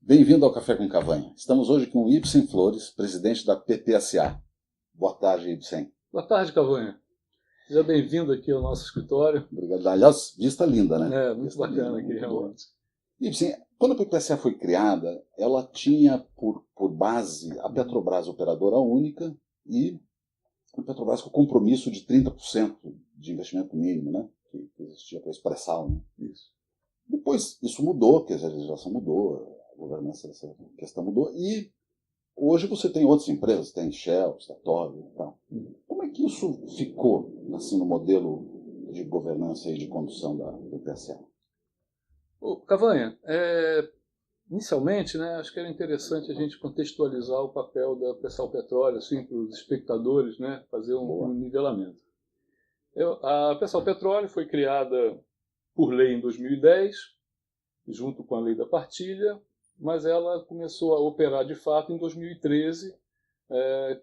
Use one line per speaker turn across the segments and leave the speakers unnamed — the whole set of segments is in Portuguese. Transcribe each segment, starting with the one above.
Bem-vindo ao Café com Cavanha. Estamos hoje com o Ibsen Flores, presidente da PPSA. Boa tarde, Ibsen.
Boa tarde, Cavanha. Seja bem-vindo aqui ao nosso escritório.
Obrigado. Aliás, vista linda, né?
Muito
vista
bacana
linda,
aqui,
muito
realmente.
Ibsen, quando a PPSA foi criada, ela tinha por base a Petrobras operadora única e a Petrobras com compromisso de 30% de investimento mínimo, né? Que existia para expressar, né?
Isso.
Depois isso mudou, que a legislação mudou, a governança dessa questão mudou, e hoje você tem outras empresas, tem Shell, Statoil e tal. Como é que isso ficou assim, no modelo de governança e de condução da PPSA?
Cavanha, inicialmente, né, acho que era interessante a gente contextualizar o papel da Pressal Petróleo, assim, para os espectadores, né, fazer um nivelamento. A Pressal Petróleo foi criada por lei em 2010, junto com a lei da partilha, mas ela começou a operar de fato em 2013,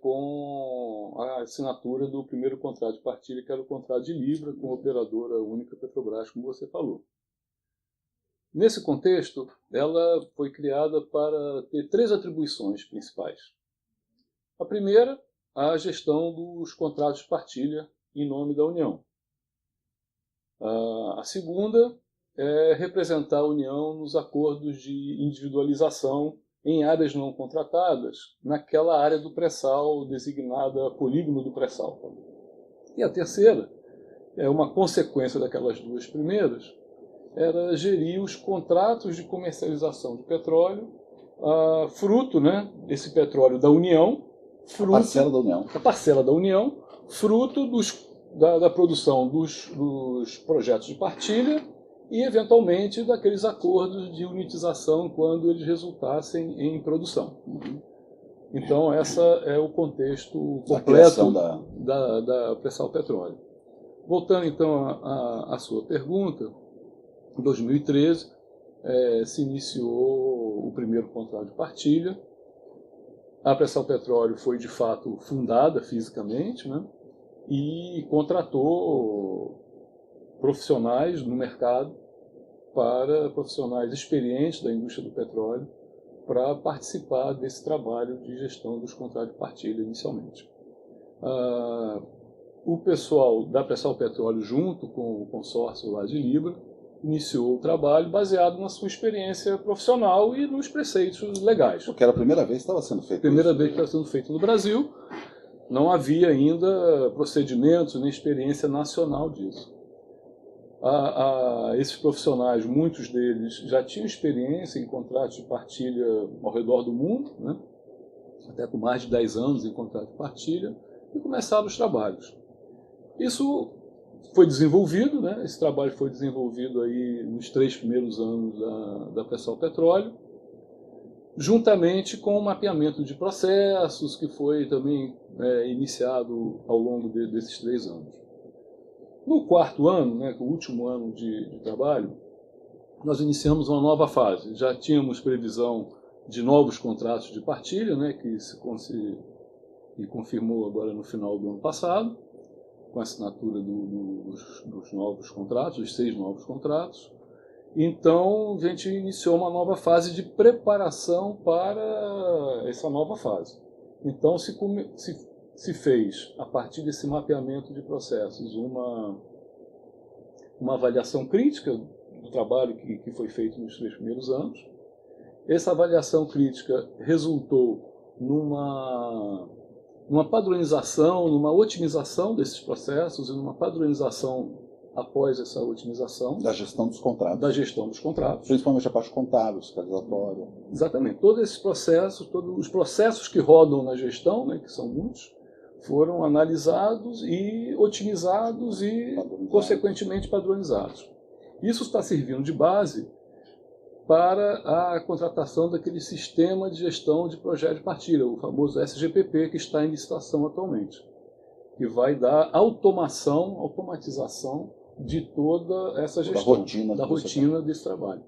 com a assinatura do primeiro contrato de partilha, que era o contrato de Libra, com a operadora única Petrobras, como você falou. Nesse contexto, ela foi criada para ter três atribuições principais. A primeira, a gestão dos contratos de partilha em nome da União. A segunda é representar a União nos acordos de individualização em áreas não contratadas, naquela área do pré-sal designada polígono do pré-sal. E a terceira, é uma consequência daquelas duas primeiras, era gerir os contratos de comercialização de petróleo, fruto, né, esse petróleo da União,
a parcela da União,
fruto da produção dos projetos de partilha e, eventualmente, daqueles acordos de unitização quando eles resultassem em produção. Então, esse é o contexto completo da Pressal Petróleo. Voltando, então, à sua pergunta, em 2013 se iniciou o primeiro contrato de partilha. A Pressal Petróleo foi, de fato, fundada fisicamente, né, e contratou profissionais no mercado, profissionais experientes da indústria do petróleo, para participar desse trabalho de gestão dos contratos de partilha inicialmente. O pessoal da Pressal Petróleo, junto com o consórcio lá de Libra, iniciou o trabalho baseado na sua experiência profissional e nos preceitos legais.
Porque era a primeira vez que estava sendo feito
Primeira
isso.
vez que estava sendo feito no Brasil. Não havia ainda procedimentos nem experiência nacional disso. Esses profissionais, muitos deles já tinham experiência em contratos de partilha ao redor do mundo, né? Até com mais de 10 anos em contrato de partilha, e começaram os trabalhos. Isso foi desenvolvido, né? Esse trabalho foi desenvolvido aí nos 3 primeiros anos da Pressal Petróleo, juntamente com o mapeamento de processos, que foi também iniciado ao longo desses 3 anos. No 4º ano, né, o último ano de trabalho, nós iniciamos uma nova fase. Já tínhamos previsão de novos contratos de partilha, né, que se confirmou agora no final do ano passado, com a assinatura dos novos contratos, dos 6 novos contratos. Então, a gente iniciou uma nova fase de preparação para essa nova fase. Então, se fez, a partir desse mapeamento de processos, uma avaliação crítica do trabalho que foi feito nos 3 primeiros anos. Essa avaliação crítica resultou numa padronização, numa otimização desses processos e numa padronização após essa otimização.
Da gestão dos contratos.
Da gestão dos contratos.
Principalmente a parte contábil, fiscalizatória.
Exatamente. Todos esses processos, todos os processos que rodam na gestão, né, que são muitos, foram analisados e otimizados e, consequentemente, padronizados. Isso está servindo de base para a contratação daquele sistema de gestão de projeto de partilha, o famoso SGPP, que está em licitação atualmente, que vai dar automatização de toda essa gestão, da rotina desse trabalho.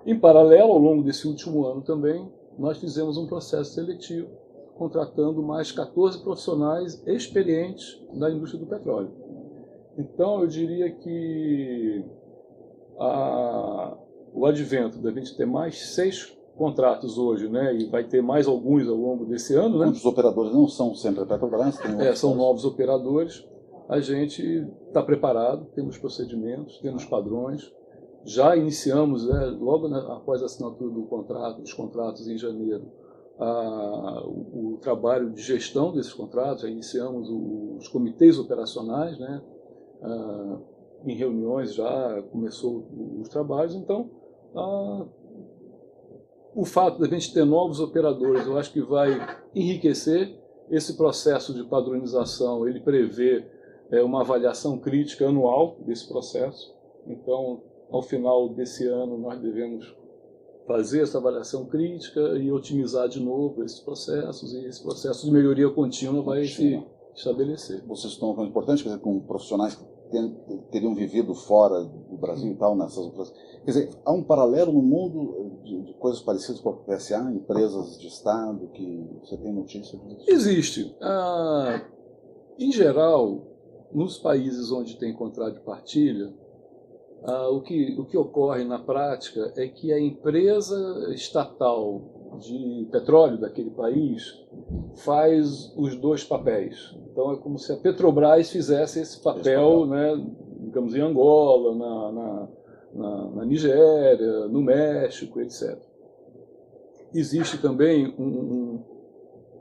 Em paralelo, ao longo desse último ano também, nós fizemos um processo seletivo, contratando mais 14 profissionais experientes da indústria do petróleo. Então, eu diria que o advento da gente ter mais 6 contratos hoje, né, e vai ter mais alguns ao longo desse ano, né?
Os operadores não são sempre a Petrobras, tem
São novos operadores. A gente está preparado, temos procedimentos, temos padrões. Já iniciamos, né, logo após a assinatura dos contratos em janeiro, o trabalho de gestão desses contratos. Já iniciamos os comitês operacionais, né, em reuniões já começou os trabalhos. Então, o fato de a gente ter novos operadores, eu acho que vai enriquecer esse processo de padronização. Ele prevê uma avaliação crítica anual desse processo. Então, ao final desse ano, nós devemos fazer essa avaliação crítica e otimizar de novo esses processos, e esse processo de melhoria contínua vai se estabelecer.
Vocês estão falando importante, quer dizer, com profissionais que teriam vivido fora do Brasil e tal, nessas outras. Quer dizer, há um paralelo no mundo de coisas parecidas com a PSA, empresas de Estado, que você tem notícia disso?
Existe. Em geral, nos países onde tem contrato de partilha, o que ocorre na prática é que a empresa estatal de petróleo daquele país faz os dois papéis. Então é como se a Petrobras fizesse esse papel, né, digamos, em Angola, na Nigéria, no México, etc. Existe também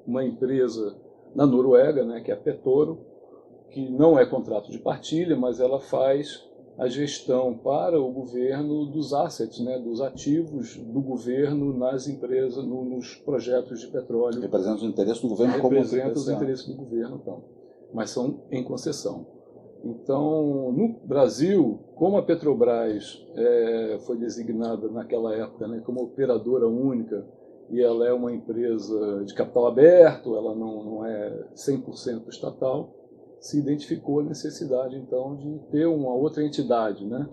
uma empresa na Noruega, né, que é a Petoro, que não é contrato de partilha, mas ela faz a gestão para o governo dos assets, né, dos ativos do governo nas empresas, nos projetos de petróleo.
Representa os interesses do governo como
representa os interesses do governo, então, mas são em concessão. Então, no Brasil, como a Petrobras foi designada naquela época, né, como operadora única, e ela é uma empresa de capital aberto, ela não é 100% estatal, se identificou a necessidade, então, de ter uma outra entidade, né?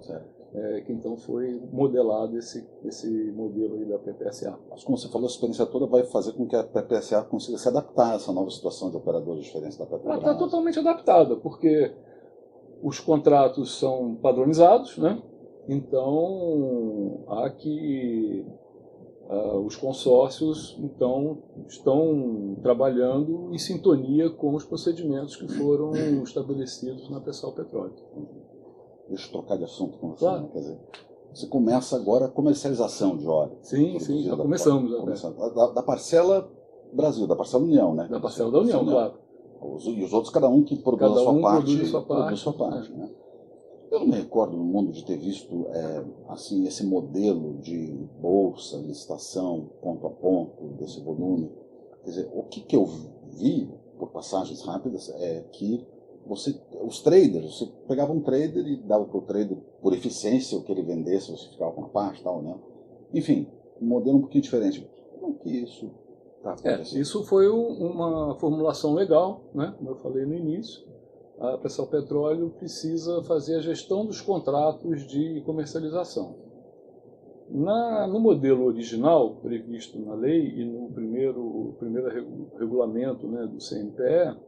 Que então foi modelado esse modelo aí da PPSA.
Mas como você falou, a experiência toda vai fazer com que a PPSA consiga se adaptar a essa nova situação de operadores diferentes da Petrobras.
Ela está totalmente adaptada, porque os contratos são padronizados, né? Então há que os consórcios então estão trabalhando em sintonia com os procedimentos que foram estabelecidos na Pressal Petróleo.
Deixa eu trocar de assunto com você.
Claro.
Quer dizer, você começa agora a comercialização de óleo.
Sim, já começamos.
Da parcela Brasil, da parcela União, né?
Da parcela da União, claro.
E os outros, cada um que produz a sua parte.
Produz a sua parte.
Né? Eu não me recordo no mundo de ter visto assim, esse modelo de bolsa, licitação, ponto a ponto, desse volume. Quer dizer, o que eu vi, por passagens rápidas, é que os traders, você pegava um trader e dava para o trader, por eficiência, o que ele vendesse, você ficava com a parte e tal, né? Enfim, um modelo um pouquinho diferente. Como é que isso está acontecendo?
Isso foi uma formulação legal, né? Como eu falei no início. A Pressal Petróleo precisa fazer a gestão dos contratos de comercialização. No modelo original, previsto na lei, e no primeiro regulamento, né, do CNPE,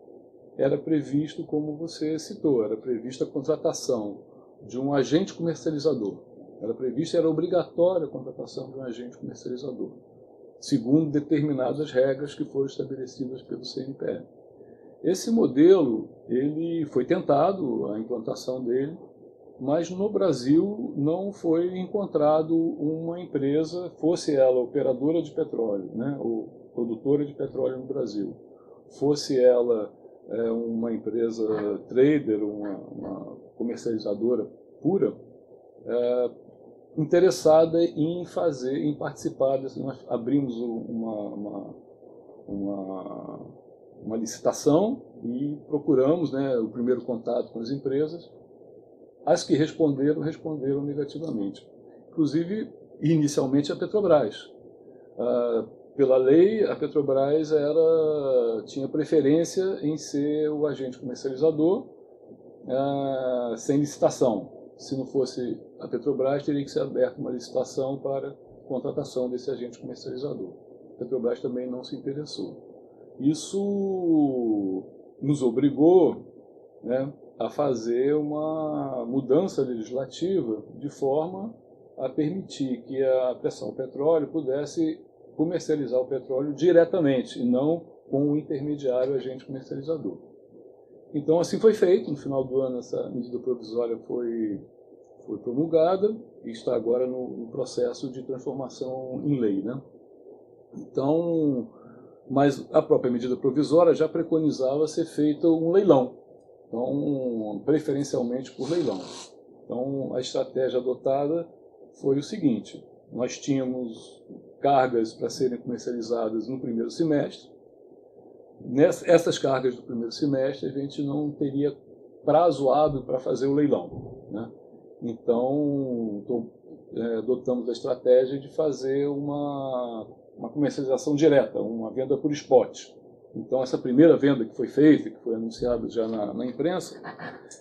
era previsto, como você citou, era prevista a contratação de um agente comercializador. Era obrigatória a contratação de um agente comercializador, segundo determinadas regras que foram estabelecidas pelo CNPE. Esse modelo, ele foi tentado, a implantação dele, mas no Brasil não foi encontrado uma empresa, fosse ela operadora de petróleo, né, ou produtora de petróleo no Brasil, fosse ela uma empresa trader, uma comercializadora pura, interessada em participar desse. Nós abrimos uma licitação e procuramos, né, o primeiro contato com as empresas. As que responderam negativamente. Inclusive, inicialmente, a Petrobras. Pela lei, a Petrobras tinha preferência em ser o agente comercializador sem licitação. Se não fosse a Petrobras, teria que ser aberta uma licitação para contratação desse agente comercializador. A Petrobras também não se interessou. Isso nos obrigou, né, a fazer uma mudança legislativa de forma a permitir que a Pressal Petróleo pudesse comercializar o petróleo diretamente e não com um intermediário agente comercializador. Então assim foi feito. No final do ano essa medida provisória foi promulgada e está agora no processo de transformação em lei, né? Então, mas a própria medida provisória já preconizava ser feito um leilão, então preferencialmente por leilão. Então a estratégia adotada foi o seguinte: nós tínhamos cargas para serem comercializadas no primeiro semestre. Essas cargas do primeiro semestre a gente não teria prazo hábil para fazer o leilão, né? Então adotamos a estratégia de fazer uma comercialização direta, uma venda por spot. Então essa primeira venda que foi feita, que foi anunciada já na imprensa,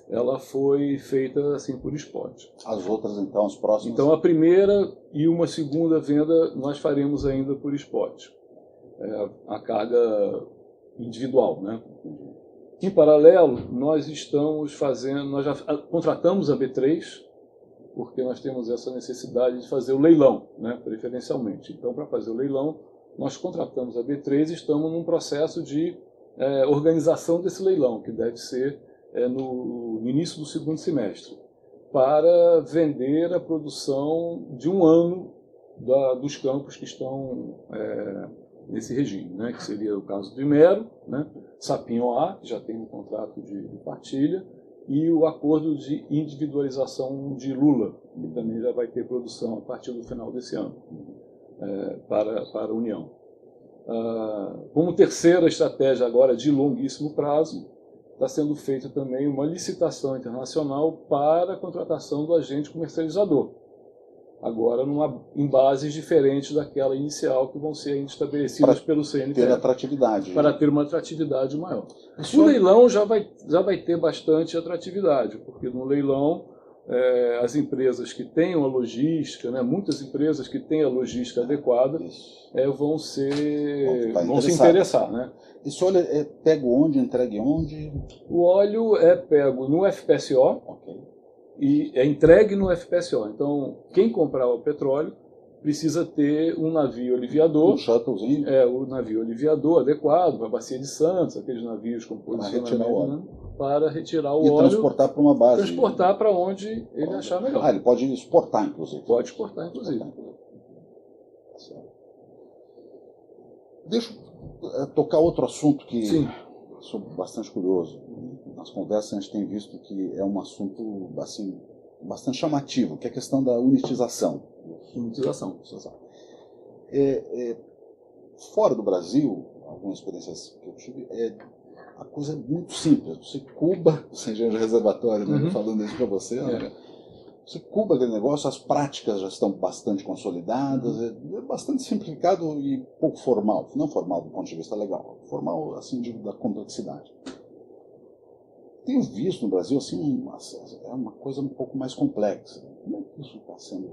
ela foi feita assim por spot.
As outras então, as próximas?
Então a primeira e uma segunda venda nós faremos ainda por spot. A carga individual, né? Em paralelo, nós já contratamos a B3, porque nós temos essa necessidade de fazer o leilão, né, preferencialmente. Então, para fazer o leilão, nós contratamos a B3 e estamos num processo de organização desse leilão, que deve ser no início do segundo semestre, para vender a produção de um ano dos campos que estão nesse regime, né, que seria o caso do Imero, né, Sapinhoá, que já tem um contrato de partilha, e o acordo de individualização de Lula, que também já vai ter produção a partir do final desse ano, para a União. Como terceira estratégia agora de longuíssimo prazo, está sendo feita também uma licitação internacional para a contratação do agente comercializador, agora em bases diferentes daquela inicial, que vão ser estabelecidas pelo CNTE.
Ter atratividade.
Para ter uma atratividade maior. O leilão já vai ter bastante atratividade, porque no leilão as empresas que tenham a logística, né, muitas empresas que têm a logística adequada, vão se interessar. Né?
Esse óleo é pego onde, entregue onde?
O óleo é pego no FPSO.
Okay.
E é entregue no FPSO. Então, quem comprar o petróleo precisa ter um navio aliviador.
Um shuttlezinho.
O navio aliviador adequado para a Bacia de Santos, aqueles navios com posicionamento, né, para retirar o óleo. E
transportar para uma base.
Transportar para onde ele achar melhor.
Ele pode exportar, inclusive.
Pode exportar, inclusive.
Deixa eu tocar outro assunto que
Sim.
sou bastante curioso. Nas conversas a gente tem visto que é um assunto assim, bastante chamativo, que é a questão da unitização.
Unitização.
Fora do Brasil, algumas experiências que eu tive, a coisa é muito simples. Você cuba, o engenheiro reservatório, né, falando isso para você, você cuba aquele negócio, as práticas já estão bastante consolidadas, é bastante simplificado e pouco formal. Não formal do ponto de vista legal, formal assim da complexidade. Tenho visto no Brasil assim, é uma coisa um pouco mais complexa. Como é que isso está sendo?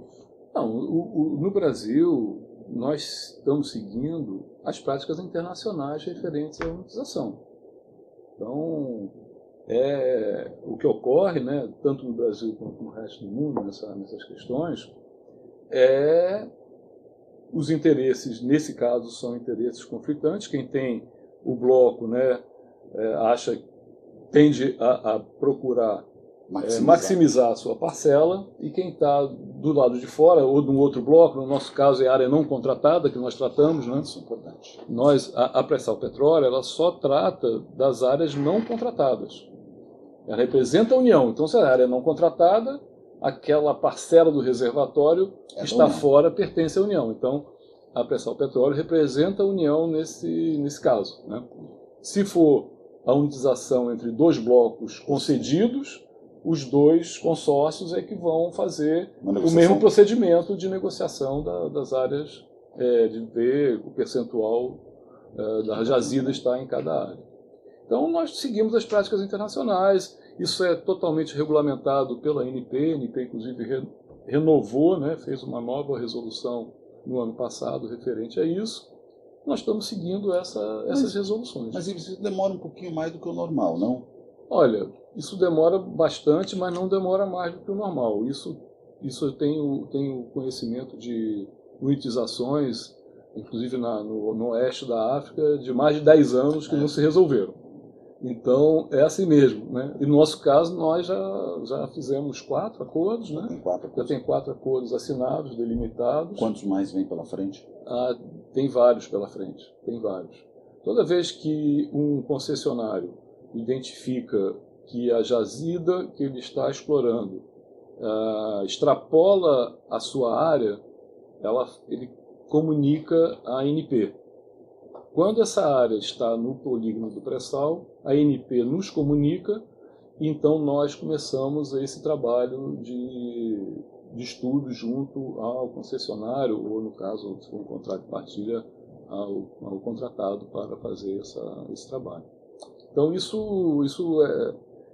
Não, no Brasil, nós estamos seguindo as práticas internacionais referentes à unitização. Então, o que ocorre, né, tanto no Brasil quanto no resto do mundo, nessas questões, os interesses, nesse caso, são interesses conflitantes. Quem tem o bloco, tende a procurar maximizar a sua parcela, e quem está do lado de fora, ou de um outro bloco, no nosso caso é a área não contratada, que nós tratamos, né? Isso é importante. A Pressal Petróleo, ela só trata das áreas não contratadas. Ela representa a União. Então, se a área é não contratada, aquela parcela do reservatório está fora, pertence à União. Então, a Pressal Petróleo representa a União nesse caso, né? Se for a unitização entre dois blocos concedidos, os dois consórcios é que vão fazer o mesmo procedimento de negociação das áreas, de ver o percentual da jazida está em cada área. Então, nós seguimos as práticas internacionais, isso é totalmente regulamentado pela ANP. A ANP, inclusive, renovou, né, fez uma nova resolução no ano passado referente a isso. Nós estamos seguindo essas resoluções.
Mas isso demora um pouquinho mais do que o normal, não?
Olha, isso demora bastante, mas não demora mais do que o normal. Isso Isso eu tenho conhecimento de unitizações, inclusive no oeste da África, de mais de 10 anos que não se resolveram. Então, é assim mesmo, né? E no nosso caso, nós já fizemos 4 acordos, né? Já tem 4 acordos assinados, delimitados.
Quantos mais vem pela frente?
Tem vários pela frente, tem vários. Toda vez que um concessionário identifica que a jazida que ele está explorando extrapola a sua área, ele comunica a ANP. Quando essa área está no polígono do pré-sal, a ANP nos comunica e então nós começamos esse trabalho de estudo junto ao concessionário, ou no caso, se for um contrato de partilha, ao contratado para fazer esse trabalho. Então isso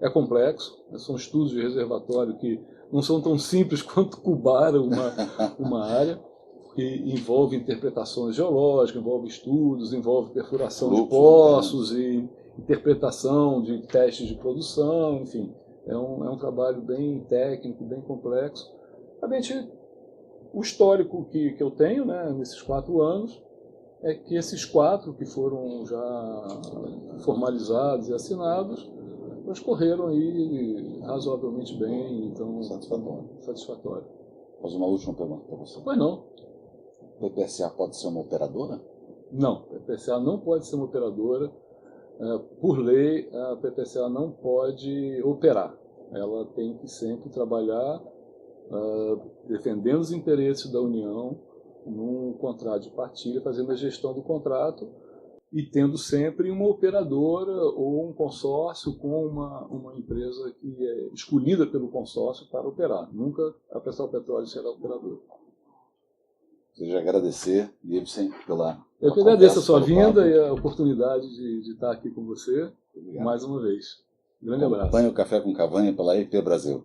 é complexo, são estudos de reservatório que não são tão simples quanto cubar uma área, que envolve interpretações geológicas, envolve estudos, envolve perfuração de poços e interpretação de testes de produção, enfim. É um trabalho bem técnico, bem complexo. Realmente, o histórico que eu tenho, né, nesses 4 anos é que esses 4 que foram já formalizados e assinados, eles correram aí razoavelmente bem, então satisfatório.
Vou fazer uma última pergunta para você.
Pois não.
A PPSA pode ser uma operadora?
Não, a PPSA não pode ser uma operadora. Por lei, a PPSA não pode operar. Ela tem que sempre trabalhar defendendo os interesses da União num contrato de partilha, fazendo a gestão do contrato e tendo sempre uma operadora ou um consórcio com uma empresa que é escolhida pelo consórcio para operar. Nunca a Pessoal Petróleo será operadora.
Desejo agradecer, Gibson, pela
Eu que agradeço a sua vinda e a oportunidade de estar aqui com você. Obrigado. Mais uma vez. Grande abraço.
Acompanhe o Café com Cavanha pela IP Brasil.